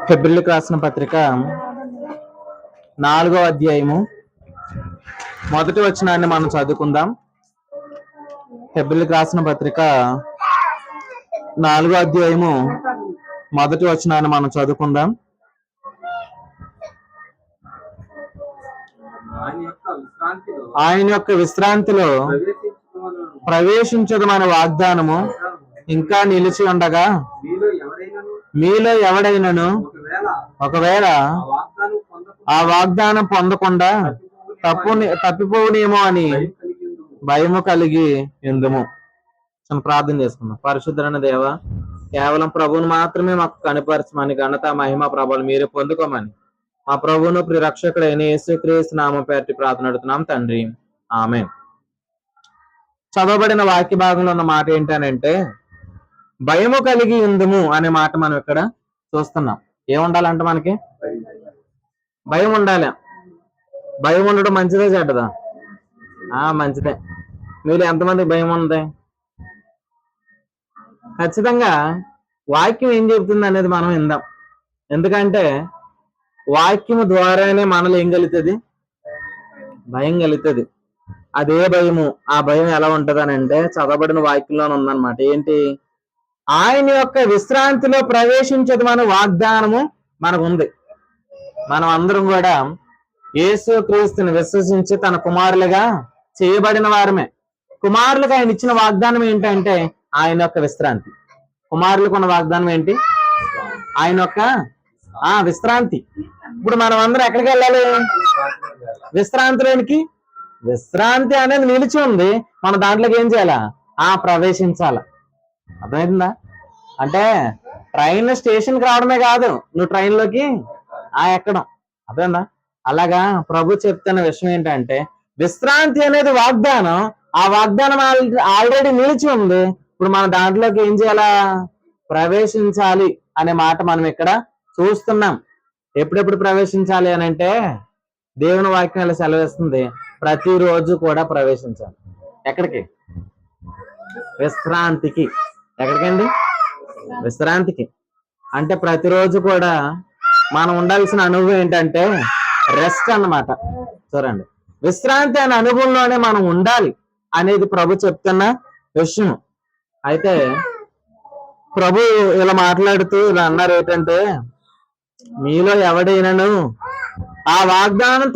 ఫిబ్రవరికి రాసిన పత్రిక 4వ అధ్యాయము మొదటి వచనాన్ని మనం చదువుకుందాం. ఫిబ్రవరికి రాసిన పత్రిక 4వ అధ్యాయము మొదటి వచనాన్ని మనం చదువుకుందాం. ఆయన యొక్క విశ్రాంతిలో ప్రవేశించదమైన వాగ్దానము ఇంకా నిలిచి ఉండగా మీలో ఎవడైనను ఒకవేళ ఆ వాగ్దానం పొందకుండా తప్పిపోవునేమో అని భయము కలిగి ఎందుము. ప్రార్థన చేసుకుందాం. పరిశుద్ధమైన దేవ, కేవలం ప్రభువును మాత్రమే మాకు కనపరచమని, ఘనత మహిమ ప్రభావాలు మీరే పొందుకోమని మా ప్రభువును ప్రిరక్షకుడైన యేసుక్రీస్తు నామం పేరిట ప్రార్థన అడుగుతున్నాం తండ్రి, ఆమేన్. చదవబడిన వాక్య భాగంలో ఉన్న మాట ఏంటనంటే భయము కలిగి ఉందుము అనే మాట మనం ఇక్కడ చూస్తున్నాం. ఏముండాలంట మనకి? భయం ఉండాలి. భయం ఉండడం మంచిదే చెడ్డదా? మంచిదే. మీరు ఎంతమందికి భయం ఉంది? ఖచ్చితంగా వాక్యం ఏం చెబుతుంది అనేది మనం విందాం. ఎందుకంటే వాక్యము ద్వారానే మనలో ఏం కలుగుతుంది? భయం కలుగుతుంది. అదే భయము. ఆ భయం ఎలా ఉంటది అని అంటే చదవబడిన వాక్యంలోనే ఉందన్నమాట. ఏంటి? ఆయన యొక్క విశ్రాంతిలో ప్రవేశించదు మన వాగ్దానము మనకు ఉంది. మనం అందరం కూడా యేసుక్రీస్తుని విశ్వసించి తన కుమారులుగా చేయబడిన వారమే. కుమారులుగా ఆయన ఇచ్చిన వాగ్దానం ఏంటంటే ఆయన యొక్క విశ్రాంతి. కుమారులకు ఉన్న వాగ్దానం ఏంటి? ఆయన యొక్క విశ్రాంతి. ఇప్పుడు మనం అందరం ఎక్కడికి వెళ్ళాలి? విశ్రాంతిలోనికి. విశ్రాంతి అనేది నిలిచి ఉంది, మన దాంట్లోకి ఏం చేయాలా? ప్రవేశించాల. అర్థమైందా? అంటే ట్రైన్ స్టేషన్కి రావడమే కాదు, నువ్వు ట్రైన్లోకి ఎక్కడం. అర్థమైందా? అలాగా ప్రభు చెప్తున్న విషయం ఏంటంటే విశ్రాంతి అనేది వాగ్దానం. ఆ వాగ్దానం ఆల్రెడీ నిలిచి ఉంది. ఇప్పుడు మన దాంట్లోకి ఏం చేయాలా? ప్రవేశించాలి అనే మాట మనం ఇక్కడ చూస్తున్నాం. ఎప్పుడెప్పుడు ప్రవేశించాలి అని అంటే దేవుని వాక్యం ఇలా సెలవిస్తుంది, ప్రతిరోజు కూడా ప్రవేశించాలి. ఎక్కడికి? విశ్రాంతికి. ఎక్కడికండి? విశ్రాంతికి. అంటే ప్రతిరోజు కూడా మనం ఉండాల్సిన అనుభవం ఏంటంటే రెస్ట్ అన్నమాట. చూడండి, విశ్రాంతి అనే అనుభవంలోనే మనం ఉండాలి అనేది ప్రభు చెప్తున్న విషయం. అయితే ప్రభు ఇలా మాట్లాడుతూ ఇలా అన్నారు ఏంటంటే మీలో ఎవడైనాను ఆ వాగ్దానం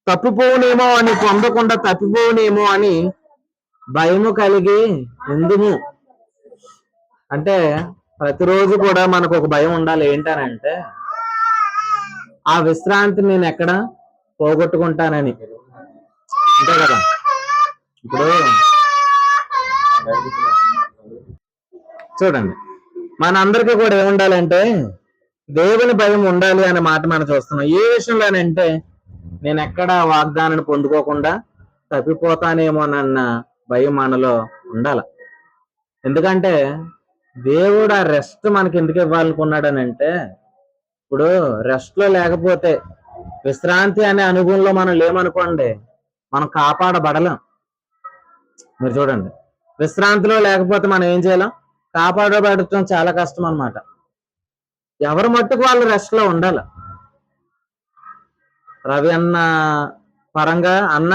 తప్పిపోవునేమో అని, పొందకుండా తప్పిపోవునేమో అని భయము కలిగి ఎందుము. అంటే ప్రతిరోజు కూడా మనకు ఒక భయం ఉండాలి. ఏంటనంటే ఆ విశ్రాంతి నేను ఎక్కడ పోగొట్టుకుంటానని. అంతే కదా? ఇప్పుడు చూడండి, మనందరికీ కూడా ఏముండాలంటే దేవుని భయం ఉండాలి అనే మాట మనం చూస్తున్నాం. ఏ విషయంలోనంటే నేను ఎక్కడ వాగ్దానాన్ని పొందుకోకుండా తప్పిపోతానేమోనన్న భయం మనలో ఉండాలి. ఎందుకంటే దేవుడు ఆ రెస్ట్ మనకి ఎందుకు ఇవ్వాలనుకున్నాడని అంటే, ఇప్పుడు రెస్ట్ లో లేకపోతే, విశ్రాంతి అనే అనుభవంలో మనం లేమనుకోండి, మనం కాపాడబడలేం. మీరు చూడండి, విశ్రాంతిలో లేకపోతే మనం ఏం చేయలేం, కాపాడబడటం చాలా కష్టం అన్నమాట. ఎవరు మట్టుకు వాళ్ళు రెస్ట్ లో ఉండాలి. రవి అన్న పరంగా అన్న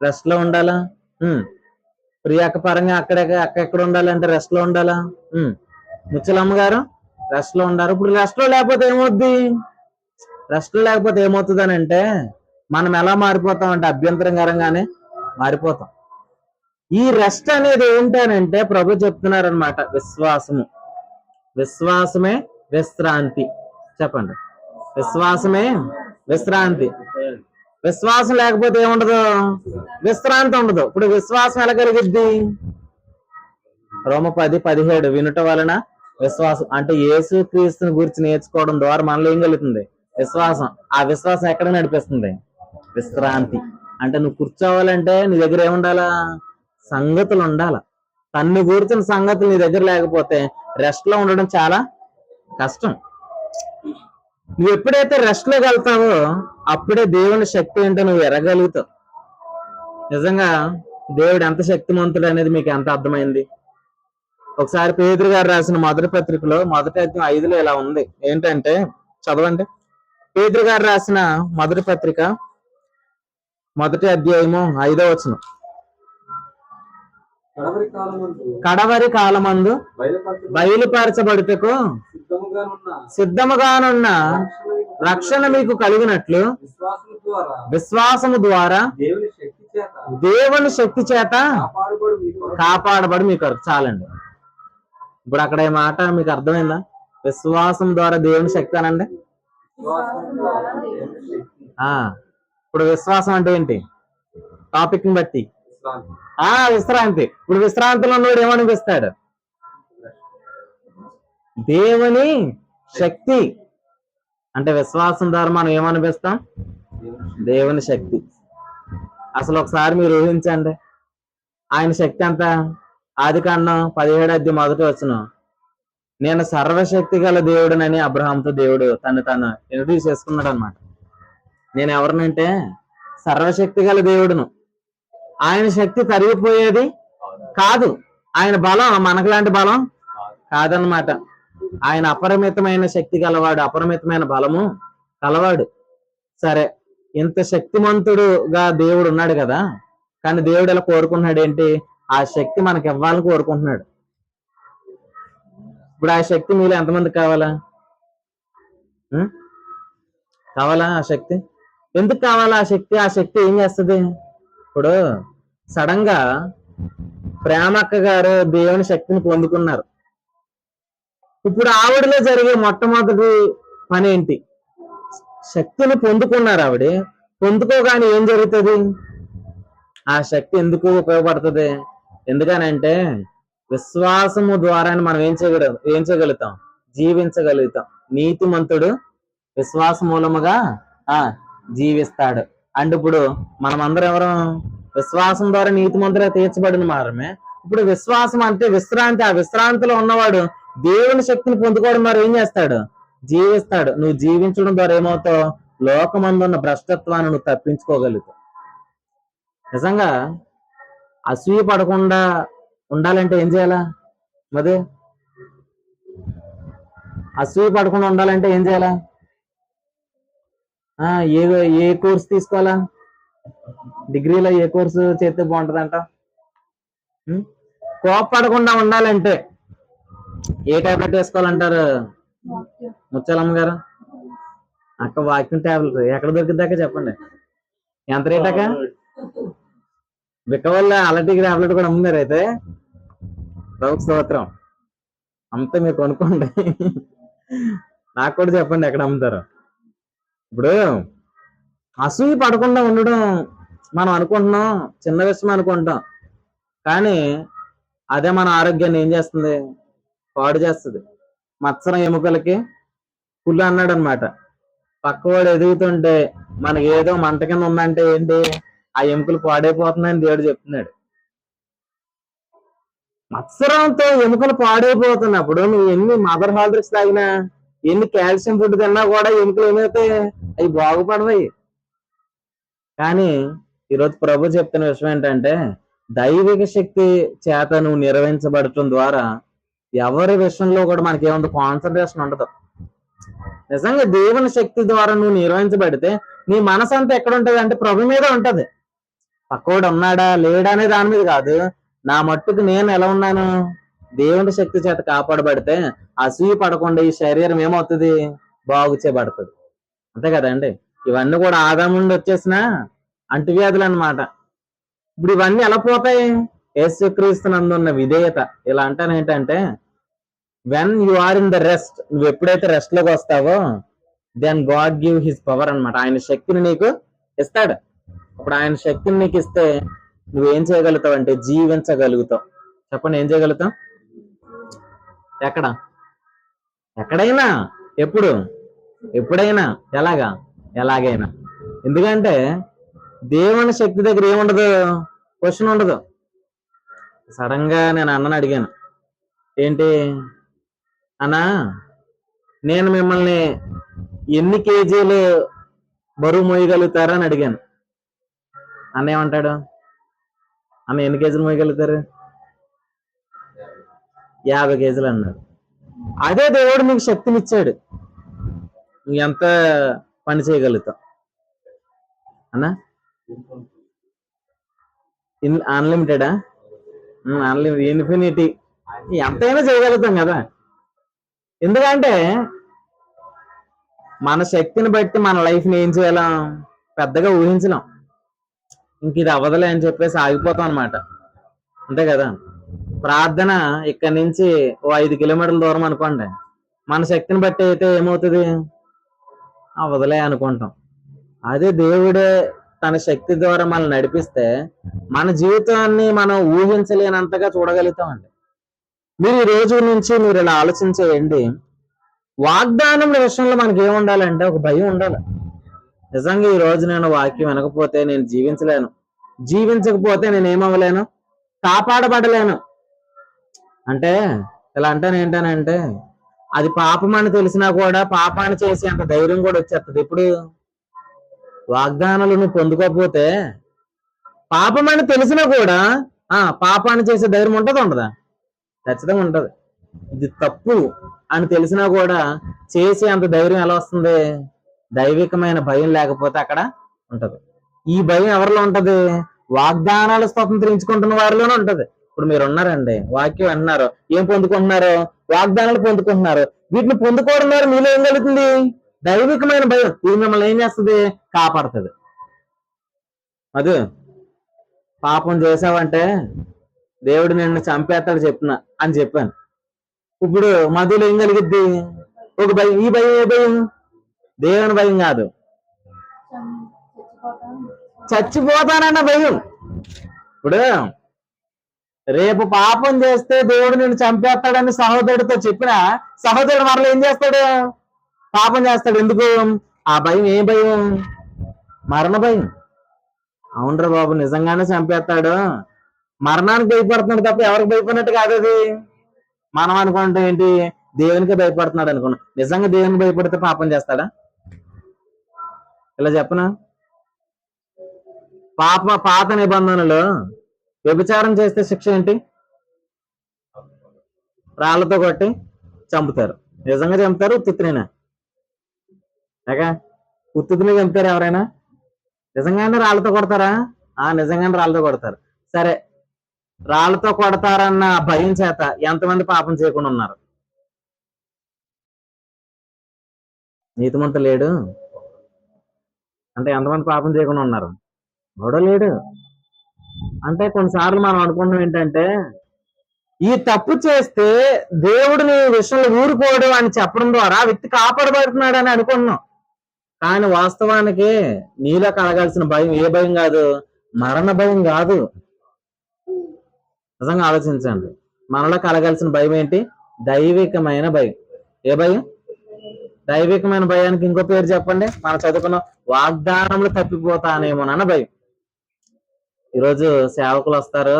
రెస్ట్ లో ఉండాలా? ప్రియాక పరంగా అక్కడ ఉండాలంటే రెస్ట్ లో ఉండాలా? ముచ్చలమ్మ గారు రెస్ట్ లో ఉండారు. ఇప్పుడు రెస్ట్ లో లేకపోతే ఏమవుద్ది? రెస్ట్ లో లేకపోతే ఏమవుతుంది అని అంటే మనం ఎలా మారిపోతాం అంటే అభ్యంతరకరంగానే మారిపోతాం. ఈ రెస్ట్ అనేది ఏంటనంటే ప్రభు చెప్తున్నారనమాట, విశ్వాసమే విశ్రాంతి. చెప్పండి, విశ్వాసమే విశ్రాంతి. విశ్వాసం లేకపోతే ఏముండదు? విశ్రాంతి ఉండదు. ఇప్పుడు విశ్వాసం ఎలా కలిగిద్ది? రోమ 10:17 వినుట వలన విశ్వాసం. అంటే యేసుక్రీస్తుని గురించి నేర్చుకోవడం ద్వారా మనలో ఏం కలుగుతుంది? విశ్వాసం. ఆ విశ్వాసం ఎక్కడ నడిపిస్తుంది? విశ్రాంతి. అంటే నువ్వు కూర్చోవాలంటే నీ దగ్గర ఏముండాలా? సంగతులు ఉండాల. తన్ను కూర్చున్న సంగతులు నీ దగ్గర లేకపోతే రెస్ట్ లో ఉండడం చాలా కష్టం. నువ్వు ఎప్పుడైతే రెస్ట్ లోకి వెళ్తావో అప్పుడే దేవుని శక్తి ఏంటో నువ్వు ఎరగలుగుతావు. నిజంగా దేవుడు ఎంత శక్తిమంతుడు అనేది మీకు ఎంత అర్థమైంది? ఒకసారి పేతురు గారు రాసిన మొదటి పత్రికలో మొదటి అధ్యాయం 5లో ఇలా ఉంది. ఏంటంటే చదవండి. పేతురు గారు రాసిన మొదటి పత్రిక మొదటి అధ్యాయము 5వ వచనం. కడవరి కాలమందు బయలుపరచబడుటకు సిద్ధముగానున్న రక్షణ మీకు కలిగినట్లు విశ్వాసము ద్వారా దేవుని శక్తి చేత కాపాడబడి మీకు చాలండి. ఇప్పుడు అక్కడ ఈ మాట మీకు అర్థమైందా? విశ్వాసం ద్వారా దేవుని శక్తి అనండి. ఇప్పుడు విశ్వాసం అంటే ఏంటి? టాపిక్ ని బట్టి విశ్రాంతి. ఇప్పుడు విశ్రాంతిలో ఉన్నవాడు ఏమనిపిస్తాడు? దేవుని శక్తి. అంటే విశ్వాసం ద్వారా మనం ఏమనిపిస్తాం? దేవుని శక్తి. అసలు ఒకసారి మీరు ఊహించండి, ఆయన శక్తి ఎంత? ఆదికాండం 17వ అధ్యాయం 1వ వచనం, నేను సర్వశక్తి గల దేవుడునని అబ్రహాంతో దేవుడు తను ఇంట్రడ్యూస్ చేసుకున్నాడు అనమాట. నేను ఎవరినంటే సర్వశక్తి గల దేవుడును. ఆయన శక్తి తరిగిపోయేది కాదు. ఆయన బలం మనకులాంటి బలం కాదనమాట. ఆయన అపరిమితమైన శక్తి గలవాడు, అపరిమితమైన బలము కలవాడు. సరే, ఇంత శక్తిమంతుడుగా దేవుడు ఉన్నాడు కదా, కానీ దేవుడు ఎలా కోరుకుంటున్నాడు ఏంటి? ఆ శక్తి మనకి ఇవ్వాలని కోరుకుంటున్నాడు. ఇప్పుడు ఆ శక్తి మీలో ఎంతమంది కావాలా? కావాలా ఆ శక్తి? ఎందుకు కావాలా ఆ శక్తి? ఆ శక్తి ఏం చేస్తుంది? ఇప్పుడు సడన్ గా ప్రేమక్క గారు దేవుని శక్తిని పొందుకున్నారు. ఇప్పుడు ఆవిడలో జరిగే మొట్టమొదటి పని ఏంటి? శక్తిని పొందుకున్నారు. ఆవిడ పొందుకోగానే ఏం జరుగుతుంది? ఆ శక్తి ఎందుకు ఉపయోగపడుతుంది? ఎందుకనంటే విశ్వాసము ద్వారానే మనం ఏం చేయగలుగుతాం? జీవించగలుగుతాం. నీతిమంతుడు విశ్వాస మూలముగా జీవిస్తాడు. అంటే ఇప్పుడు మనం అందరం ఎవరు? విశ్వాసం ద్వారా నీతిమంతులుగా తీర్చబడిన మారమే. ఇప్పుడు విశ్వాసం అంటే విశ్రాంతి. ఆ విశ్రాంతిలో ఉన్నవాడు దేవుని శక్తిని పొందుకోవడం ద్వారా ఏం చేస్తాడు? జీవిస్తాడు. నువ్వు జీవించడం ద్వారా ఏమవుతావు? లోకమందున్న భ్రష్టత్వాన్ని నువ్వు తప్పించుకోగలుగుతావు. నిజంగా అసూయ పడకుండా ఉండాలంటే ఏం చేయాలా? మరి అసూయ పడకుండా ఉండాలంటే ఏం చేయాలా? ఏ కోర్సు తీసుకోవాలా? డిగ్రీలో ఏ కోర్సు చేస్తే బాగుంటుందంట? కోపపడకుండా ఉండాలంటే ఏ టాబ్లెట్ వేసుకోవాలంటారు? ముచ్చాలమ్మ గారు అక్క వాక్యం టాబ్లెట్ ఎక్కడ దొరికిద్దాక చెప్పండి. ఎంత రేట్ అక్క? బిక్కవల్ల అలర్టీకి టాబ్లెట్ కూడా అమ్ముతారు. అయితే ప్రభుత్వ స్తోత్రం. అంతా మీరు కొనుక్కోండి. నాకు కూడా చెప్పండి ఎక్కడ అమ్ముతారు. ఇప్పుడు అసూయ పడకుండా ఉండడం మనం అనుకుంటున్నాం చిన్న విషయం అనుకుంటాం, కానీ అదే మన ఆరోగ్యాన్ని ఏం చేస్తుంది? పాడు చేస్తుంది. మత్సరం ఎముకలకి పుల్లు అన్నాడు అనమాట. పక్కవాడు ఎదుగుతుంటే మనకి ఏదో మంట కింద ఉందంటే ఏంటి? ఆ ఎముకలు పాడైపోతున్నాయని దేవుడు చెప్తున్నాడు. మత్సరంతో ఎముకలు పాడైపోతున్నప్పుడు నువ్వు ఎన్ని మదర్ హార్లిక్స్ తాగినా, ఎన్ని కాల్షియం ఫుడ్ తిన్నా కూడా ఎముకలు ఏమైతే అవి బాగుపడతాయి. కానీ ఈరోజు ప్రభు చెప్తున్న విషయం ఏంటంటే దైవిక శక్తి చేత నువ్వు నిర్వహించబడటం ద్వారా ఎవరి విషయంలో కూడా మనకి ఏముంది? కాన్సన్ట్రేషన్ ఉండదు. నిజంగా దేవుని శక్తి ద్వారా నువ్వు నిర్వహించబడితే నీ మనసు అంతా ఎక్కడ ఉంటది అంటే ప్రభు మీద ఉంటది. పక్కోడు ఉన్నాడా లేడా అనే దాని మీద కాదు. నా మట్టుకు నేను ఎలా ఉన్నాను? దేవుని శక్తి చేత కాపాడబడితే అసూయ పడకుండా ఈ శరీరం ఏమవుతుంది? బాగు చేయబడుతుంది. అంతే కదండి. ఇవన్నీ కూడా ఆదాము నుండి వచ్చేసిన అంటువ్యాధులు అన్నమాట. ఇప్పుడు ఇవన్నీ ఎలా పోతాయి? యేసుక్రీస్తునందున్న విధేయత. ఇలా అంటాను ఏంటంటే when you are in the rest, నువ్వు ఎప్పుడైతే రెస్ట్ లోకి వస్తావో then God give his power అన్నమాట. ఆయన శక్తిని నీకు ఇస్తాడు. అప్పుడు ఆయన శక్తిని నీకు ఇస్తే నువ్వేం చేయగలుగుతావు అంటే జీవించగలుగుతావు. చెప్పండి, ఏం చేయగలుగుతావు? ఎక్కడైనా, ఎప్పుడు, ఎప్పుడైనా, ఎలాగైనా. ఎందుకంటే దేవుని శక్తి దగ్గర ఏముండదు? క్వశ్చన్ ఉండదు. సడన్ గా నేను అన్నని అడిగాను, ఏంటి అన్నా నేను మిమ్మల్ని ఎన్ని కేజీలు బరువు మోయగలుగుతారా అని అడిగాను. అన్న ఏమంటాడు? అన్న ఎన్ని కేజీలు మోయగలుగుతారు? 50 కేజీలు అన్నాడు. అదే దేవుడు నీకు శక్తినిచ్చాడు, నువ్వు ఎంత పని చేయగలుగుతావు అన్నా? అన్లిమిటెడా? అన్లిమిటెడ్, ఇన్ఫినిటీ, ఎంతైనా చేయగలుగుతాం కదా. ఎందుకంటే మన శక్తిని బట్టి మన లైఫ్ని ఏం చేయలేం, పెద్దగా ఊహించలేం. ఇంక ఇది అవ్వదులే అని చెప్పేసి ఆగిపోతాం అనమాట, అంతే కదా. ప్రార్థన ఇక్కడ నుంచి ఓ 5 కిలోమీటర్ల దూరం అనుకోండి, మన శక్తిని బట్టి అయితే ఏమవుతుంది, అవ్వదులే అనుకుంటాం. అదే దేవుడే తన శక్తి ద్వారా మనల్ని నడిపిస్తే మన జీవితాన్ని మనం ఊహించలేనంతగా చూడగలుగుతామండి. మీరు ఈ రోజు నుంచి మీరు ఇలా ఆలోచించేయండి, వాగ్దానం విషయంలో మనకి ఏముండాలంటే ఒక భయం ఉండాలి. నిజంగా ఈ రోజు నేను వాక్యం వినకపోతే నేను జీవించలేను, జీవించకపోతే నేను ఏమవ్వలేను, కాపాడబడలేను. అంటే ఇలా అంటాను ఏంటనంటే, అది పాపం అని తెలిసినా కూడా పాపాన్ని చేసి అంత ధైర్యం కూడా వచ్చేస్తుంది. ఇప్పుడు వాగ్దానాలు నువ్వు పొందుకోకపోతే పాపం అని తెలిసినా కూడా పాపాన్ని చేసే ధైర్యం ఉంటుందా ఉండదా? ఖచ్చితంగా ఉంటది. ఇది తప్పు అని తెలిసినా కూడా చేసే అంత ధైర్యం ఎలా వస్తుంది? దైవికమైన భయం లేకపోతే అక్కడ ఉంటది. ఈ భయం ఎవరిలో ఉంటది? వాగ్దానాలు స్వతంత్రించుకుంటున్న వారిలోనే ఉంటది. ఇప్పుడు మీరు ఉన్నారండి, వాక్యం అన్నారు, ఏం పొందుకుంటున్నారు? వాగ్దానాలు పొందుకుంటున్నారు. వీటిని పొందుకోవడం ద్వారా మీలో ఏం కలుగుతుంది? దైవికమైన భయం. ఇది మిమ్మల్ని ఏం చేస్తుంది? కాపాడుతుంది. అది పాపం చేసావంటే దేవుడు నిన్ను చంపేస్తాడు అని చెప్పాను. ఇప్పుడు మధ్యలో ఏం కలిగిద్ది? ఒక భయం. ఈ భయం ఏ భయం? దేవుని భయం కాదు, చచ్చిపోతానన్న భయం. ఇప్పుడు రేపు పాపం చేస్తే దేవుడు నిన్ను చంపేస్తాడని సహోదరుడితో చెప్పిన సహోదరుడు మరలా ఏం చేస్తాడు? పాపం చేస్తాడు. ఎందుకు? ఆ భయం ఏ భయం? మరణ భయం. అవునరా బాబు, నిజంగానే చంపేస్తాడు, మరణానికి భయపడుతున్నాడు తప్ప ఎవరికి భయపడినట్టు కాదు. అది మనం అనుకుంటే ఏంటి, దేవునికి భయపడుతున్నాడు అనుకున్నాం. నిజంగా దేవునికి భయపడితే పాపం చేస్తాడా? ఇలా చెప్పనా, పాత నిబంధనలు వ్యభిచారం చేస్తే శిక్ష ఏంటి? రాళ్లతో కొట్టి చంపుతారు. నిజంగా చంపుతారు, ఉత్తునేనా? ఉత్తునే చంపుతారు ఎవరైనా? నిజంగానే రాళ్లతో కొడతారా? నిజంగానే రాళ్లతో కొడతారు. సరే, రాళ్లతో కొడతారన్న భయం చేత ఎంతమంది పాపం చేయకుండా ఉన్నారు? నీతిమంతుడు లేడు అంటే ఎంతమంది పాపం చేయకుండా ఉన్నారు? ఎవడో లేడు. అంటే కొన్నిసార్లు మనం అనుకుంటాం ఏంటంటే, ఈ తప్పు చేస్తే దేవుడిని విషయంలో ఊరుకోవడం అని చెప్పడం ద్వారా వ్యక్తి కాపాడబడుతున్నాడు అని అనుకుంటున్నాం. కానీ వాస్తవానికి నీలో కలగాల్సిన భయం ఏ భయం కాదు? మరణ భయం కాదు. నిజంగా ఆలోచించండి, మనలో కలగాల్సిన భయం ఏంటి? దైవికమైన భయం. ఏ భయం? దైవికమైన భయానికి ఇంకో పేరు చెప్పండి. మనం చదువుకున్న వాగ్దానములు తప్పిపోతానేమోనన్న భయం. ఈరోజు సేవకులు వస్తారు,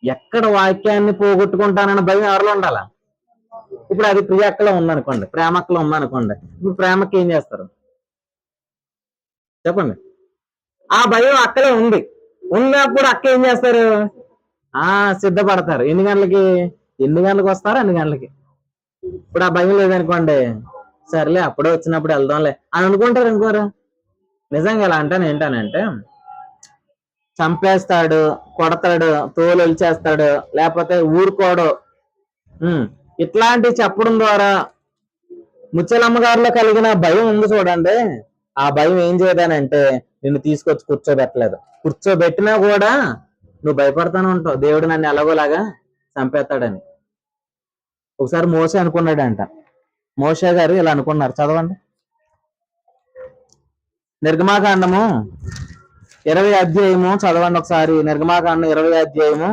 ఎక్కడ వాక్యాన్ని పోగొట్టుకుంటానన్న భయం ఎవరిలో ఉండాల? ఇప్పుడు అది ప్రియక్కలో ఉందనుకోండి, ప్రేమక్కలో ఉందనుకోండి, ఇప్పుడు ప్రేమకి ఏం చేస్తారు చెప్పండి? ఆ భయం అక్కడే ఉంది. ఉన్నప్పుడు అక్క ఏం చేస్తారు? సిద్ధపడతారు. ఎన్ని గంటలకు వస్తారు? అన్ని గంటలకి. ఇప్పుడు ఆ భయం లేదనుకోండి, సర్లే అప్పుడే వచ్చినప్పుడు వెళ్దాంలే అని అనుకుంటారు. అనుకోరా? నిజంగా ఎలా అంటాను ఏంటానంటే, చంపేస్తాడు, కొడతాడు, తోలు ఒలిచేస్తాడు, లేకపోతే ఊరుకోడు, ఇట్లాంటివి చెప్పడం ద్వారా ముచ్చలమ్మ గారిలో కలిగిన భయం ఉంది చూడండి. ఆ భయం ఏం చేయదానంటే నిన్ను తీసుకొచ్చి కూర్చోబెట్టలేదు. కూర్చోబెట్టినా కూడా నువ్వు భయపడతానే ఉంటావు, దేవుడు నన్ను ఎలాగోలాగా చంపేస్తాడని. ఒకసారి మోసే అనుకున్నాడంట. మోసే గారు ఇలా అనుకున్నారు, చదవండి. నిర్గమాకాండము 20 అధ్యాయము చదవండి ఒకసారి. నిర్గమాకాండం 20 అధ్యాయము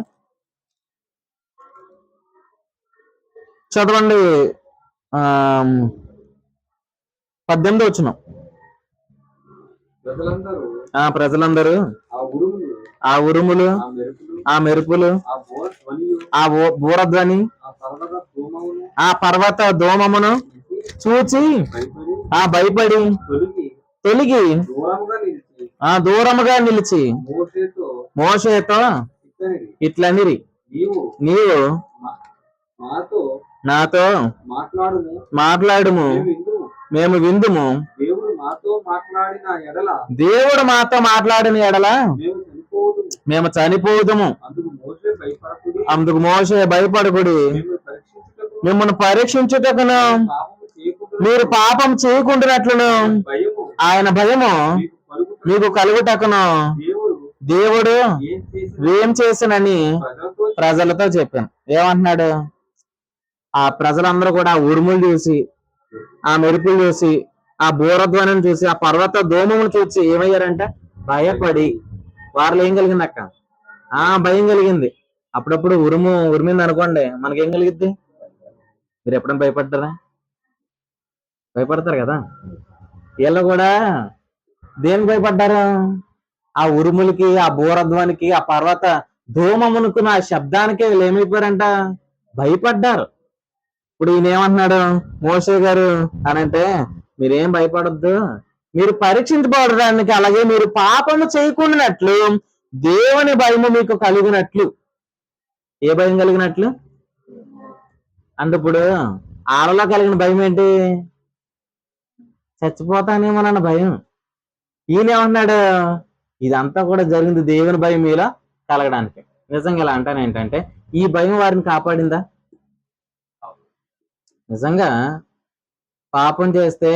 చదవండి. 18 వచనం. ప్రజలందరూ ఆ ఉరుములు, ఆ మెరుపులు, ఆ బూరధ్వని, ఆ పర్వత ధూమమును చూచి భయపడి తొలిగి దూరముగా నిలిచి మోషేతో ఇట్లనిరి, నీవు నాతో నాతో మాట్లాడుము మాట్లాడుము మేము విందుము. మేము విందుము. దేవుడు మాతో మాట్లాడిన ఎడల దేవుడు మాతో మాట్లాడిన ఎడల మేము చనిపోదుము. మేము చనిపోదుము. అందుకు మోషే భయపడకుడి. అందుకు మోషే భయపడకుడి. మిమ్మల్ని పరీక్షించుటకును పాపము చేయకుండా మీరు పాపం చేయకుండానట్లును భయము ఆయన భయము మీకు కలుగుట మీకు కలుగుటకును దేవుడు దేవుడు ఏం చేసిన ఏం చేసినని ప్రజలతో ప్రజలతో చెప్పాను. ఏమంటున్నాడు? ఆ ప్రజలందరూ కూడా ఆ ఉరుములు చూసి, ఆ మెరుపులు చూసి, ఆ బూరధ్వనిని చూసి, ఆ పర్వత ధూమమును చూసి ఏమయ్యారంట? భయపడి. వారిలో ఏం కలిగింది అక్క? భయం కలిగింది. అప్పుడప్పుడు ఉరిమింది అనుకోండి, మనకేం కలిగిద్ది? మీరు ఎప్పుడైనా భయపడ్డారా? భయపడతారు కదా. వీళ్ళు కూడా దేనికి భయపడ్డారు? ఆ ఉరుములకి, ఆ బూరధ్వనికి, ఆ పర్వత ధూమమునుకున్న ఆ శబ్దానికి వీళ్ళు ఏమైపోయారంట? భయపడ్డారు. ఇప్పుడు ఈయన ఏమంటున్నాడు మోషే గారు అనంటే, మీరేం భయపడొద్దు, మీరు పరీక్షించబడడానికి, అలాగే మీరు పాపము చేయకుండానట్లు దేవుని భయము మీకు కలిగినట్లు. ఏ భయం కలిగినట్లు అంటే, ఇప్పుడు ఆడలో కలిగిన భయం ఏంటి? చచ్చిపోతానేమోనన్న భయం. ఈయన ఏమన్నాడు? ఇదంతా కూడా జరిగింది దేవుని భయం మీలో కలగడానికి. నిజంగా ఇలా అంటాను ఏంటంటే, ఈ భయం వారిని కాపాడిందా? నిజంగా పాపం చేస్తే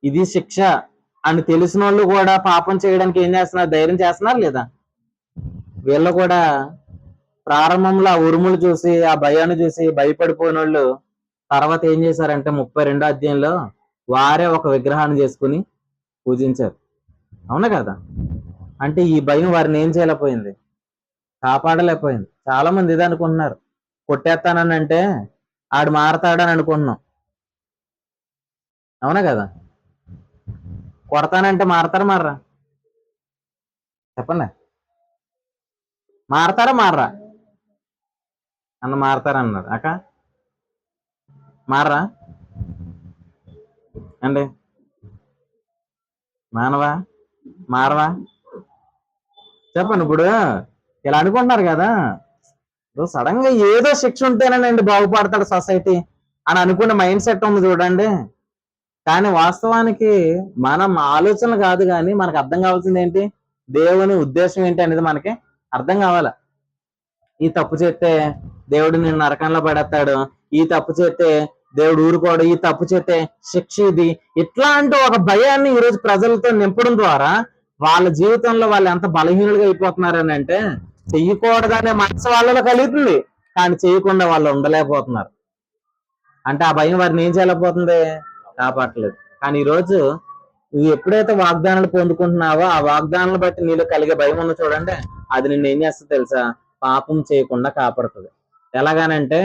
ఇది శిక్ష అని తెలిసిన వాళ్ళు కూడా పాపం చేయడానికి ఏం చేస్తున్నారు? ధైర్యం చేస్తున్నారు లేదా? వీళ్ళు కూడా ప్రారంభంలో ఆ ఉరుములు చూసి, ఆ భయాన్ని చూసి భయపడిపోయిన వాళ్ళు తర్వాత ఏం చేశారంటే 32వ అధ్యాయంలో వారే ఒక విగ్రహాన్ని చేసుకుని పూజించారు. అవునా కదా? అంటే ఈ భయం వారిని ఏం చేయలేకపోయింది? కాపాడలేకపోయింది. చాలా మంది ఇది అనుకుంటున్నారు, కొట్టేస్తానని అంటే ఆడు మారతాడని అనుకుంటున్నాం. అవునా కదా? కొడతానంటే మారతారా మారరా? చెప్పండి. మారతారా మారరా? మారతారా అన్నాడు అక్క. మారరా అండి? మానవా? మారవా? చెప్పండి. ఇప్పుడు ఇలా అనుకుంటున్నారు కదా, సడన్ గా ఏదో శిక్ష ఉంటేనేనండి బాగుపడతాడు సొసైటీ అని అనుకునే మైండ్ సెట్ ఉంది చూడండి. కానీ వాస్తవానికి మనం ఆలోచన కాదు, కానీ మనకు అర్థం కావాల్సింది ఏంటి? దేవుని ఉద్దేశం ఏంటి అనేది మనకి అర్థం కావాల. ఈ తప్పు చేస్తే దేవుడు నిన్ను నరకంలో పడేస్తాడు, ఈ తప్పు చేస్తే దేవుడు ఊరుకోడు, ఈ తప్పు చేస్తే శిక్ష ఇది, ఇట్లాంటి ఒక భయాన్ని ఈరోజు ప్రజలతో నింపడం ద్వారా వాళ్ళ జీవితంలో వాళ్ళు ఎంత బలహీనులుగా అయిపోతున్నారని అంటే, చెయ్యకూడదనే మనసు వాళ్ళలో కలుగుతుంది, కానీ చేయకుండా వాళ్ళు ఉండలేకపోతున్నారు. అంటే ఆ భయం వారిని ఏం చేయలేకపోతుంది? కాపాడలేదు. కానీ ఈరోజు నువ్వు ఎప్పుడైతే వాగ్దానాలు పొందుకుంటున్నావో ఆ వాగ్దానాలు బట్టి నీలో కలిగే భయం ఉన్న చూడండి, అది నిన్ను ఏం చేస్తుంది తెలుసా? పాపం చేయకుండా కాపాడుతుంది. ఎలాగానంటే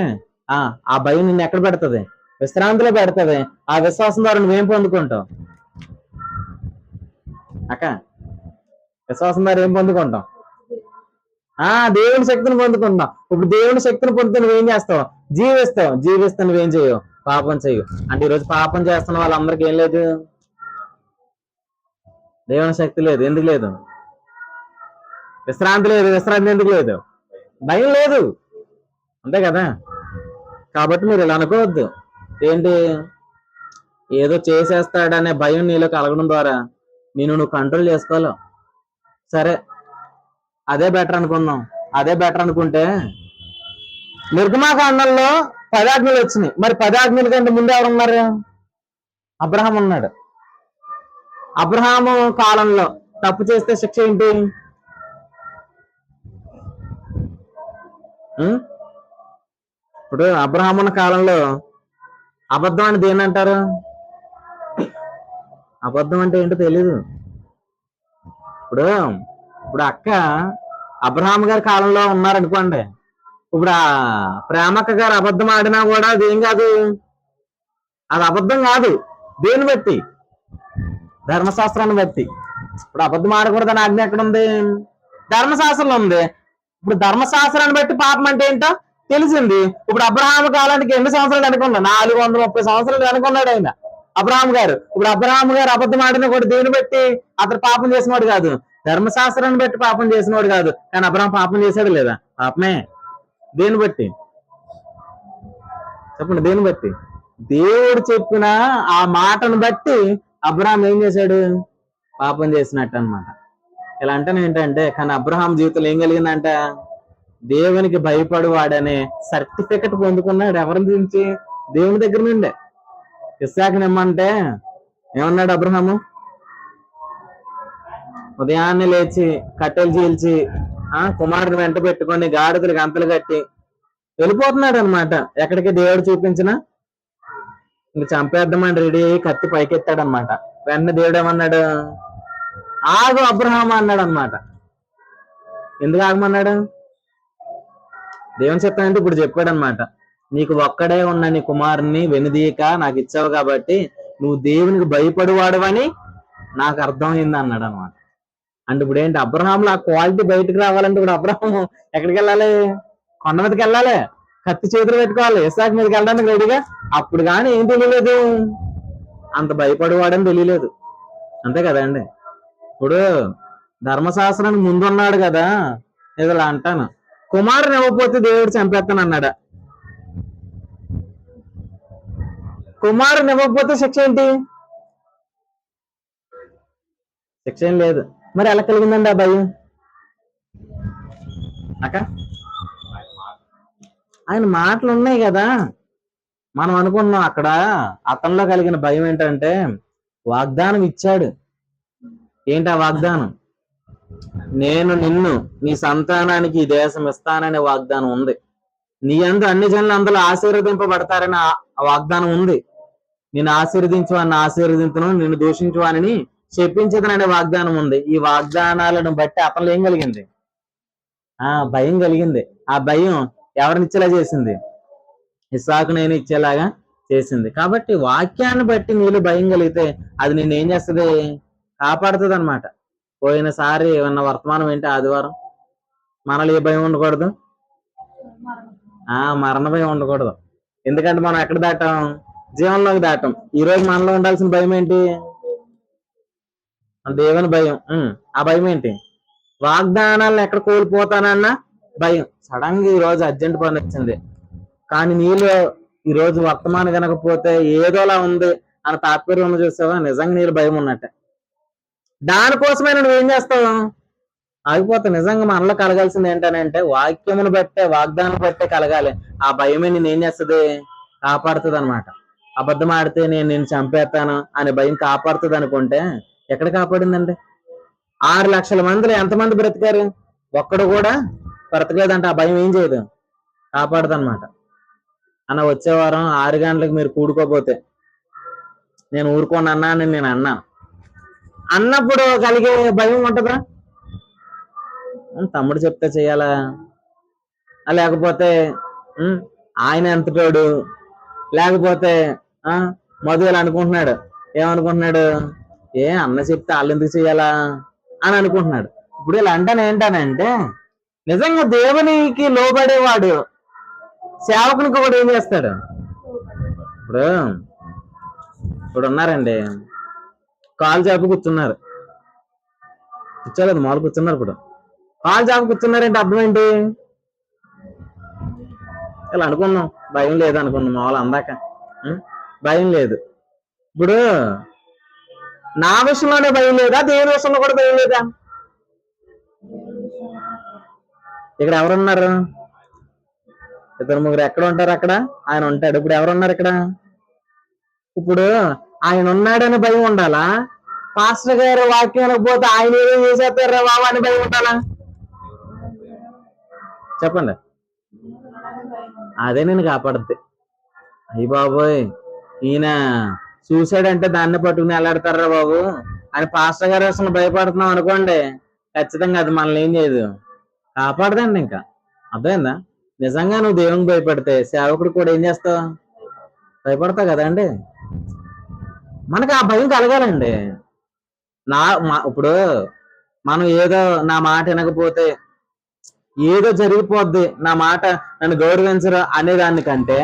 ఆ భయం నిన్ను ఎక్కడ పెడుతుంది? విశ్రాంతిలో పెడుతుంది. ఆ విశ్వాసం ద్వారా నువ్వేం పొందుకుంటావు అక్క? విశ్వాసం ద్వారా ఏం పొందుకుంటాం? దేవుని శక్తిని పొందుకుంటాం. ఇప్పుడు దేవుని శక్తిని పొందితే నువ్వేం చేస్తావు? జీవిస్తావు. నువ్వేం చేయవు? పాపం చేయవు. అంటే ఈరోజు పాపం చేస్తున్న వాళ్ళందరికీ ఏం లేదు? దేవుని శక్తి లేదు. ఎందుకు లేదు? విశ్రాంతి లేదు. విశ్రాంతి ఎందుకు లేదు? భయం లేదు. అంతే కదా? కాబట్టి మీరు ఇలా అనుకోవద్దు. ఏంటి, ఏదో చేసేస్తాడనే భయం నీలో కలగడం ద్వారా నువ్వు కంట్రోల్ చేసుకోలేవు. సరే, అదే బెటర్ అనుకుందాం. అదే బెటర్ అనుకుంటే నిర్గమాకాండంలో 10 ఆజ్ఞలు వచ్చినాయి. మరి 10 ఆజ్ఞల కంటే ముందు ఎవరు ఉన్నారు? అబ్రహాం ఉన్నాడు. అబ్రహాము కాలంలో తప్పు చేస్తే శిక్ష ఏంటి? ఇప్పుడు అబ్రహామున్న కాలంలో అబద్ధం అని దేని అంటారు? అబద్ధం అంటే ఏంటో తెలీదు. ఇప్పుడు అక్క అబ్రహాం గారి కాలంలో ఉన్నారనుకోండి, ఇప్పుడు ఆ ప్రేమక్క గారు అబద్ధం ఆడినా కూడా అదేం కాదు, అది అబద్ధం కాదు. దేని బట్టి? ధర్మశాస్త్రాన్ని బట్టి. ఇప్పుడు అబద్ధం ఆడకూడదని ఆజ్ఞ ఎక్కడ ఉంది? ధర్మశాస్త్రంలో ఉంది. ఇప్పుడు ధర్మశాస్త్రాన్ని బట్టి పాపం అంటే ఏంటో తెలిసింది. ఇప్పుడు అబ్రహాం కాలానికి ఎన్ని సంవత్సరాలు అనుకున్నా? 430 సంవత్సరాలు అనుకున్నాడు ఆయన అబ్రహాం గారు. ఇప్పుడు అబ్రహాం గారు అబద్ధం ఆడినా కూడా దేని బట్టి? అతను పాపం చేసినవాడు కాదు, ధర్మశాస్త్రాన్ని బట్టి పాపం చేసినవాడు కాదు. కానీ అబ్రహాం పాపం చేశాడు లేదా? పాపమే. దేని బట్టి? చెప్పండి, దేని బట్టి? దేవుడు చెప్పిన ఆ మాటను బట్టి అబ్రహాం ఏం చేశాడు? పాపం చేసినట్టు అన్నమాట. ఇలా అంటే ఏంటంటే, కానీ అబ్రహాం జీవితంలో ఏం కలిగిందంట? దేవునికి భయపడువాడనే సర్టిఫికెట్ పొందుకున్నాడు. ఎవరి నుంచి? దేవుని దగ్గర నుండే. ఇస్సాకుని ఇమ్మంటే ఏమన్నాడు అబ్రహాము? ఉదయాన్నే లేచి కట్టెలు చీల్చి కుమారుని వెంట పెట్టుకొని గాడిదలు గంతలు కట్టి వెళ్ళిపోతున్నాడు అనమాట. ఎక్కడికి? దేవుడు చూపించిన ఇంక చంపేద్దామని రెడీ అయ్యి కత్తి పైకెత్తాడు అనమాట. వెంటనే దేవుడు ఏమన్నాడు? ఆగు అబ్రహాం అన్నాడు అనమాట. ఎందుకు ఆగమన్నాడు? దేవుని చెప్తానంటే ఇప్పుడు చెప్పాడు అనమాట. నీకు ఒక్కడే ఉన్న నీ కుమారుని వెనుదీక నాకు ఇచ్చావు కాబట్టి నువ్వు దేవునికి భయపడువాడవని నాకు అర్థమైంది అన్నాడు అనమాట. అంటే ఇప్పుడు ఏంటి, అబ్రహాంలో ఆ క్వాలిటీ బయటకు రావాలంటే ఇప్పుడు అబ్రహాం ఎక్కడికి వెళ్ళాలి? కొండ మీదకి వెళ్ళాలి, కత్తి చేతులు పెట్టుకోవాలి, ఇస్సాకు మీదకి వెళ్ళడానికి రెడీగా. అప్పుడు కానీ ఏం తెలియలేదు, అంత భయపడేవాడని తెలియలేదు. అంతే కదండి. ఇప్పుడు ధర్మశాస్త్రానికి ముందున్నాడు కదా, ఇలా అంటాను, కుమారుని ఇవ్వకపోతే దేవుడు చంపేస్తాను అన్నాడా? కుమారుని ఇవ్వకపోతే శిక్ష ఏంటి? శిక్ష ఏం లేదు. మరి ఎలా కలిగిందండి ఆ భయం? అక్క ఆయన మాటలు ఉన్నాయి కదా. మనం అనుకున్నాం అక్కడ అతనిలో కలిగిన భయం ఏంటంటే వాగ్దానం ఇచ్చాడు. ఏంటి ఆ వాగ్దానం? నేను నిన్ను నీ సంతానానికి ఈ దేశం ఇస్తాననే వాగ్దానం ఉంది. నీ అందు అన్ని జనులు అందులో ఆశీర్వదింపబడతారని ఆ వాగ్దానం ఉంది. నేను ఆశీర్వదించు అని ఆశీర్వదించును, నిన్ను దూషించు అని చెప్పించదననే వాగ్దానం ఉంది. ఈ వాగ్దానాలను బట్టి అతనిలో ఏం కలిగింది? భయం కలిగింది. ఆ భయం ఎవరిని ఇచ్చేలా చేసింది? ఇస్సాకు నేను ఇచ్చేలాగా చేసింది. కాబట్టి వాక్యాన్ని బట్టి నీళ్ళు భయం కలిగితే అది నిన్ను ఏం చేస్తుంది? కాపాడుతుంది అనమాట. పోయినసారి ఉన్న వర్తమానం ఏంటి? ఆదివారం మనలో ఏ భయం ఉండకూడదు? మరణ భయం ఉండకూడదు. ఎందుకంటే మనం ఎక్కడ దాటాం? జీవంలోకి దాటాం. ఈ రోజు మనలో ఉండాల్సిన భయం ఏంటి? దేవుని భయం. ఆ భయం ఏంటి? వాగ్దానాలను ఎక్కడ కోల్పోతానన్న భయం. సడన్ గా ఈ రోజు అర్జెంట్ పని వచ్చింది, కానీ నీళ్ళు ఈ రోజు వర్తమానం కనకపోతే ఏదోలా ఉంది అని తాత్పర్యం చూసావా? నిజంగా నీళ్ళు భయం ఉన్నట్టే. దానికోసమైనా నువ్వేం చేస్తావు? ఆగిపోతావు. నిజంగా మనలో కలగాల్సింది ఏంటనంటే వాక్యమును బట్టే, వాగ్దానం బట్టే కలగాలి. ఆ భయమే నేను ఏం చేస్తుంది? కాపాడుతుంది అనమాట. అబద్ధం ఆడితే నేను చంపేస్తాను అనే భయం కాపాడుతుంది అనుకుంటే ఎక్కడ కాపాడిందండి? 6 లక్షల మందిలో ఎంతమంది బ్రతికారు? ఒక్కడు కూడా బ్రతకలేదంటే ఆ భయం ఏం చేయదు? కాపాడుతుంది అనమాట. అన్న వచ్చే వారం 6 గంటలకు మీరు కూడుకోపోతే నేను ఊరుకోండి అన్నా అని నేను అన్నప్పుడు కలిగే భయం ఉంటుందా? తమ్ముడు చెప్తే చెయ్యాలా? లేకపోతే ఆయన ఎంతటోడు? లేకపోతే మధువులు అనుకుంటున్నాడు, ఏమనుకుంటున్నాడు? అన్న చెప్తే వాళ్ళు ఎందుకు చెయ్యాలా అని అనుకుంటున్నాడు. ఇప్పుడు ఇలా అంటాను ఏంటానంటే నిజంగా దేవునికి లోబడేవాడు సేవకునికి కూడా ఏం చేస్తాడు? ఇప్పుడు ఉన్నారండి, కాలు చాపు కూర్చున్నారు, కూర్చోలేదు మామూలు కూర్చున్నారు. ఇప్పుడు కాలు చాపు కూర్చున్నారంటే అర్థం ఏంటి? ఇలా అనుకున్నాం, భయం లేదు అనుకున్నాం. మామూలు అందాక భయం లేదు. ఇప్పుడు నా విషయంలోనే భయం లేదా? దేవుని విషయంలో కూడా భయం లేదా? ఇక్కడ ఎవరున్నారు? 2-3 ఎక్కడ ఉంటారు? అక్కడ ఆయన ఉంటాడు. ఇప్పుడు ఎవరున్నారు ఇక్కడ? ఇప్పుడు ఆయన ఉన్నాడని భయం ఉండాలా? పాస్టర్ గారు వాక్యం పోతే ఆయన ఏదో చేసేస్తారా బాబా అని భయం ఉండాలా? చెప్పండి. అదే నేను కాపాడుద్ది. అయ్యి బాబోయ్ ఈయన చూసాడంటే దాన్ని పట్టుకుని వెళ్ళాడతారా బాబు అని పాస్టర్ గారు అసలు భయపడుతున్నాం అనుకోండి, ఖచ్చితంగా అది మనల్ని ఏం చేయదు, కాపాడదండి. ఇంకా అర్థమైందా? నిజంగా నువ్వు దేవునికి భయపడితే సేవకుడు కూడా ఏం చేస్తావు? భయపడతావు కదండి. మనకు ఆ భయం కలగాలండి. ఇప్పుడు మనం ఏదో నా మాట వినకపోతే ఏదో జరిగిపోద్ది, నా మాట నన్ను గౌరవించరు అనేదానికంటే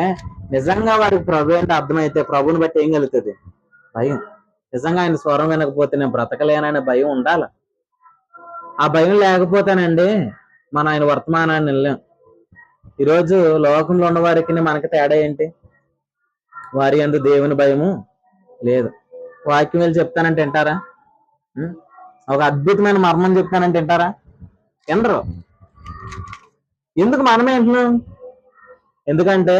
నిజంగా వాడికి ప్రభు అంటే అర్థమైతే ప్రభుని బట్టి ఏం కలుగుతుంది? భయం. నిజంగా ఆయన స్వరం వినకపోతే నేను బ్రతకలేననే భయం ఉండాలి. ఆ భయం లేకపోతేనండి మనం ఆయన వర్తమానాన్ని వెళ్ళాం. ఈరోజు లోకంలో ఉన్న వారికి మనకి తేడా ఏంటి? వారి యందు దేవుని భయము లేదు. వాక్యం వెళ్ళి చెప్తానంటే వింటారా? ఉం? ఒక అద్భుతమైన మర్మం చెప్తానంటే వింటారా? వినరు. ఎందుకు మనమే వింటున్నాం? ఎందుకంటే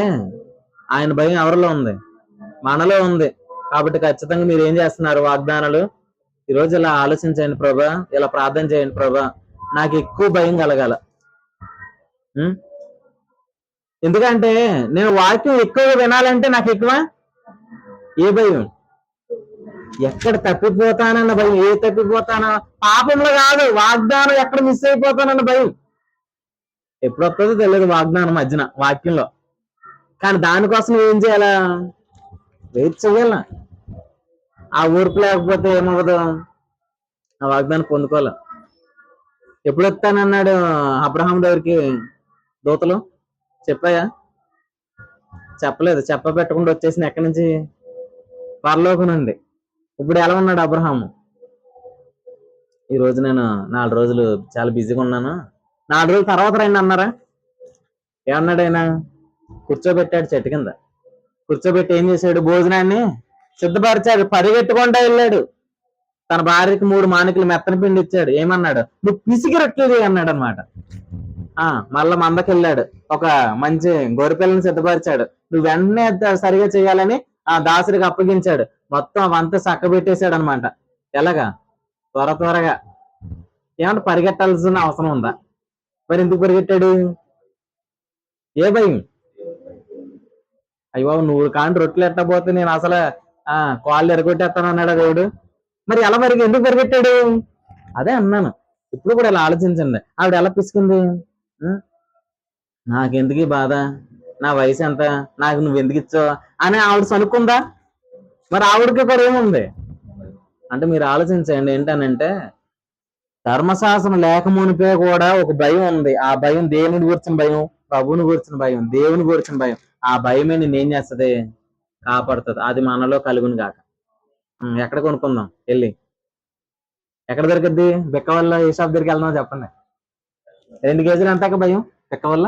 ఆయన భయం ఎవరిలో ఉంది? మనలో ఉంది. కాబట్టి ఖచ్చితంగా మీరు ఏం చేస్తున్నారు? వాగ్దానాలు ఈరోజు ఇలా ఆలోచించండి, ప్రభా, ఇలా ప్రార్థన చేయండి, ప్రభా, నాకు ఎక్కువ భయం కలగాల. ఉం? ఎందుకంటే నేను వాక్యం ఎక్కువగా వినాలంటే నాకు ఎక్కువ ఏ భయం? ఎక్కడ తప్పిపోతానన్న భయం. ఏ తప్పిపోతానా? పాపంలో కాదు, వాగ్దానం ఎక్కడ మిస్ అయిపోతానన్న భయం. ఎప్పుడు వస్తుందో తెలియదు వాగ్దానం మధ్యన వాక్యంలో. కానీ దానికోసం ఏం చేయాలా? వెయిట్ చేయాల. ఆ ఊర్పు లేకపోతే ఏమవ్వదు, ఆ వాగ్దానం పొందుకోవాలి. ఎప్పుడు వస్తానన్నాడు అబ్రహాం దగ్గరికి దూతలు? చెప్పాయా? చెప్పలేదు. పెట్టకుండా వచ్చేసిన ఎక్కడి నుంచి? పరలోకం నుండి. ఇప్పుడు ఎలా ఉన్నాడు అబ్రహాము? ఈ రోజు నేను 4 రోజులు చాలా బిజీగా ఉన్నాను, 4 రోజుల తర్వాత రండి అన్నారా? ఏమన్నాడు ఆయన? కూర్చోబెట్టాడు చెట్టు కింద. కూర్చోబెట్టి ఏం చేశాడు? భోజనాన్ని సిద్ధపరిచాడు. పరిగెట్టుకుంటా వెళ్ళాడు. తన భార్యకి 3 మానికలు మెత్తని పిండి ఇచ్చాడు. ఏమన్నాడు? నువ్వు పిసికిరట్లేదు అన్నాడు అనమాట. మళ్ళా మందకి వెళ్ళాడు. ఒక మంచి గొర్రెపిల్లని సిద్ధపరిచాడు. నువ్వు వెంటనే సరిగా చేయాలని ఆ దాసుడికి అప్పగించాడు. మొత్తం అవంతా చక్క పెట్టేశాడు అనమాట. ఎలాగా? త్వరగా. ఏమంటే పరిగెట్టాల్సిన అవసరం ఉందా? మరి ఎందుకు పరిగెట్టాడు? ఏ భయం? అయ్యో నువ్వు కాంటి రొట్టెలు ఎట్టబోతే నేను అసలు కాళ్ళు ఎరగొట్టేస్తాను అన్నాడు దేవుడు. మరి ఎలా ఎందుకు పరిగెట్టాడు? అదే అన్నాను. ఇప్పుడు కూడా ఇలా ఆలోచించండి. ఆవిడ ఎలా పిసుకుంది? నాకెందుకు బాధ, నా వయసు ఎంత, నాకు నువ్వు ఎందుకు ఇచ్చావు అని ఆవిడ సనుక్కుందా? మరి ఆవిడకి కూడా ఏముంది అంటే మీరు ఆలోచించండి. ఏంటనంటే ధర్మశాస్త్రం లేకమునిపే కూడా ఒక భయం ఉంది. ఆ భయం దేవుని గురించిన భయం, ప్రభువుని గురించిన భయం, దేవుని గురించిన భయం. ఆ భయమే నేనేం చేస్తుంది? కాపాడుతుంది. అది మనలో కలుగును గాక. ఎక్కడ కొనుక్కుందాం వెళ్ళి? ఎక్కడ దొరికిద్ది? బిక్క వల్ల ఏ షాప్ దగ్గరికి వెళ్దాం చెప్పండి. 2 కేజీలు ఎంత భయం బిక్క వల్ల?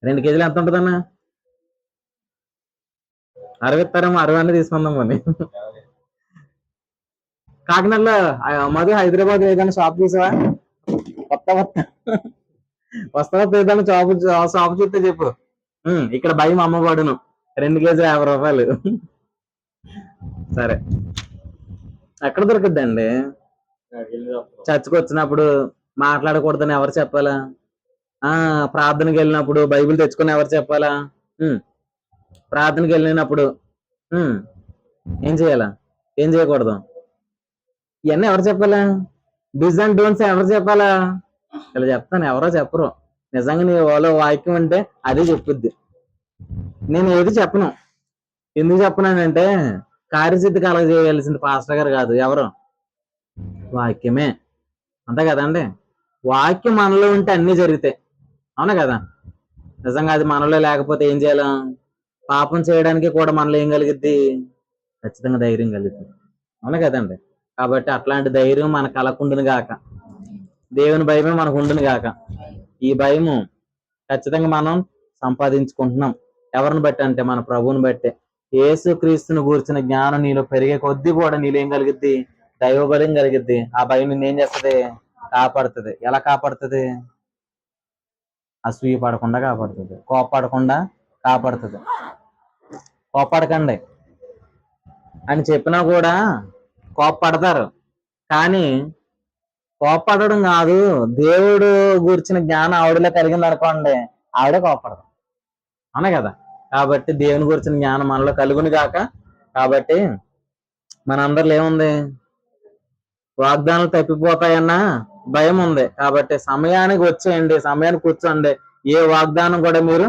2 కేజీలు ఎంత ఉంటుందన్నా? 60 ఇస్తారేమో. 60 అన్నీ తీసుకుందాం అని. కాకినాడలో మధు హైదరాబాద్ ఏదైనా షాప్ చూసావా? వస్తావా? ఏదైనా షాప్ చూస్తే చెప్పు. ఇక్కడ భయం అమ్మబడును. 2 కేజీలు 50 రూపాయలు. సరే, ఎక్కడ దొరుకుద్దండి? చర్చకు వచ్చినప్పుడు మాట్లాడకూడదని ఎవరు చెప్పాలా? ప్రార్థనకి వెళ్ళినప్పుడు బైబిల్ తెచ్చుకొని ఎవరు చెప్పాలా? ప్రార్థనకి వెళ్ళినప్పుడు ఏం చేయాలా, ఏం చేయకూడదు, ఇవన్నీ ఎవరు చెప్పాలా? డిస్ అండ్ డోంట్స్ ఎవరు చెప్పాలా? ఇలా చెప్తాను, ఎవరో చెప్పరు. నిజంగా నీ వాళ్ళ వాక్యం అంటే అదే చెప్పుద్ది. నేను ఏది చెప్పను. ఎందుకు చెప్పనానంటే కార్యసిద్ధి కలగజేయాల్సింది పాస్టర్ గారు కాదు, ఎవరు? వాక్యమే. అంతే కదండి. వాక్యం మనలో ఉంటే అన్ని జరుగుతాయి. అవునా కదా? నిజంగా అది మనలో లేకపోతే ఏం చేయాలి? పాపం చేయడానికి కూడా మనలో ఏం కలిగిద్ది? ఖచ్చితంగా ధైర్యం కలుగుతుంది. అవునా కదండి? కాబట్టి అట్లాంటి ధైర్యం మనకు కలగకుండును గాక. దేవుని భయమే మనకు ఉండును గాక. ఈ భయము ఖచ్చితంగా మనం సంపాదించుకుంటున్నాం. ఎవరిని బట్టి అంటే మన ప్రభువుని బట్టే. యేసు క్రీస్తుని గూర్చిన జ్ఞానం నీలో పెరిగే కొద్దీ కూడా నీలో ఏం కలిగిద్ది? దైవబలం కలిగిద్ది. ఆ భయం నిన్నేం చేస్తుంది? కాపాడుతుంది. ఎలా కాపాడుతుంది? అసూయ పడకుండా కాపాడుతుంది, కోపడకుండా కాపాడుతుంది. కోపడకండి అని చెప్పినా కూడా కోపడతారు. కానీ కోపడడం కాదు, దేవుడు గురించిన జ్ఞానం ఆవిడలో కలిగింది అనుకోండి, ఆవిడే కోపడదు. అవునా కదా? కాబట్టి దేవుని గురించిన జ్ఞానం మనలో కలుగును గాక. కాబట్టి మనందరిలో ఏముంది? వాగ్దానాలు తప్పిపోతాయన్న భయం ఉంది. కాబట్టి సమయానికి వచ్చేయండి, సమయానికి కూర్చోండి. ఏ వాగ్దానం కూడా మీరు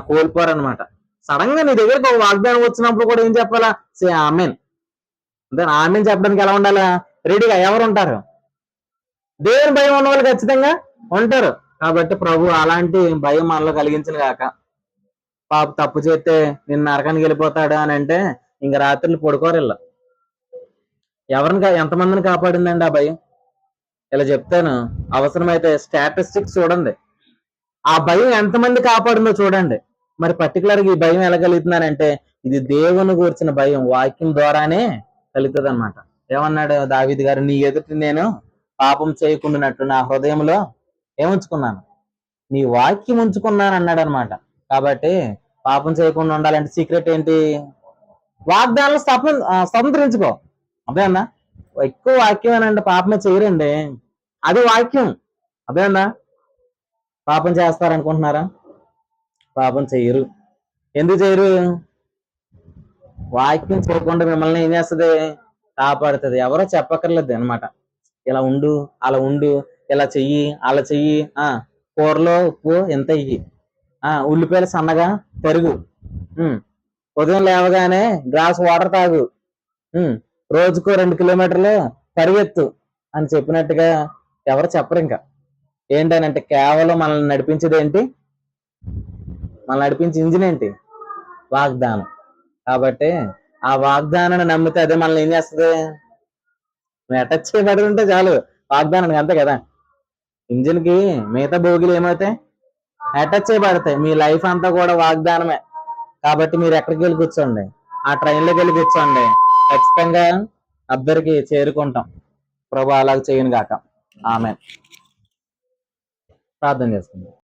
కోల్పోరనమాట. సడన్ గా నీ దగ్గరకు ఒక వాగ్దానం వచ్చినప్పుడు కూడా ఏం చెప్పాలా? సే ఆమెన్. అంటే ఆమెన్ చెప్పడానికి ఎలా ఉండాలా? రెడీగా ఎవరు ఉంటారు? దేవుని భయం ఉన్న వాళ్ళు ఖచ్చితంగా ఉంటారు. కాబట్టి ప్రభు అలాంటి భయం మనలో కలిగించిన గాక. పాప తప్పు చేస్తే నిన్ను నరకానికి వెళ్ళిపోతాడు అని అంటే ఇంక రాత్రులు పడుకోరు. ఇలా ఎంతమందిని కాపాడిందండి ఆ భయం? ఇలా చెప్తాను, అవసరమైతే స్టాటిస్టిక్స్ చూడండి. ఆ భయం ఎంతమంది కాపాడిందో చూడండి. మరి పర్టికులర్ గా ఈ భయం ఎలా కలుగుతున్నానంటే ఇది దేవుని గురించిన భయం వాక్యం ద్వారానే కలుగుతుంది అనమాట. ఏమన్నాడు దావీదు గారు, నీ ఎదుటి నేను పాపం చేయకుండానట్టు నా హృదయంలో ఏముంచుకున్నాను, నీ వాక్యం ఉంచుకున్నాను అన్నాడు అనమాట. కాబట్టి పాపం చేయకుండా ఉండాలంటే సీక్రెట్ ఏంటి? వాగ్దానాలు స్వతంత్రించుకో. అదే అన్నా, ఎక్కువ వాక్యం అనండి పాపమే చేయరండి, అది వాక్యం. అదే అన్నా, పాపం చేస్తారనుకుంటున్నారా? పాపం చెయ్యరు. ఎందుకు చేయరు? వాక్యం చేయకుండా మిమ్మల్ని ఏం చేస్తుంది? కాపాడుతుంది. ఎవరో చెప్పక్కర్లేదు అనమాట. ఇలా ఉండు, అలా ఉండు, ఇలా చెయ్యి, అలా చెయ్యి, కూరలో ఉప్పు ఎంత ఇయ్యి, ఉల్లిపాయలు సన్నగా తరుగు, ఉదయం లేవగానే గ్లాస్ వాటర్ తాగు, రోజుకో 2 కిలోమీటర్లు పరిగెత్తు అని చెప్పినట్టుగా ఎవరు చెప్పరు. ఇంకా ఏంటనంటే కేవలం మనల్ని నడిపించేది ఏంటి? మనల్ని నడిపించే ఇంజిన్ ఏంటి? వాగ్దానం. కాబట్టి ఆ వాగ్దానాన్ని నమ్మితే అదే మనల్ని ఏం చేస్తుంది? నువ్వు అటాచ్ చేయబడి ఉంటే చాలు వాగ్దానానికి, అంతే కదా. ఇంజిన్ కి మిగతా బోగిలు ఏమవుతాయి? అటాచ్ చేయబడతాయి. మీ లైఫ్ అంతా కూడా వాగ్దానమే. కాబట్టి మీరు ఎక్కడికి వెళ్ళి కూర్చోండి, ఆ ట్రైన్లోకి వెళ్ళి కూర్చోండి, ఖచ్చితంగా అద్దరికి చేరుకుంటాం. ప్రభు అలాగ చేయను గాక. ఆమేన్. ప్రార్థన చేసుకుందాం.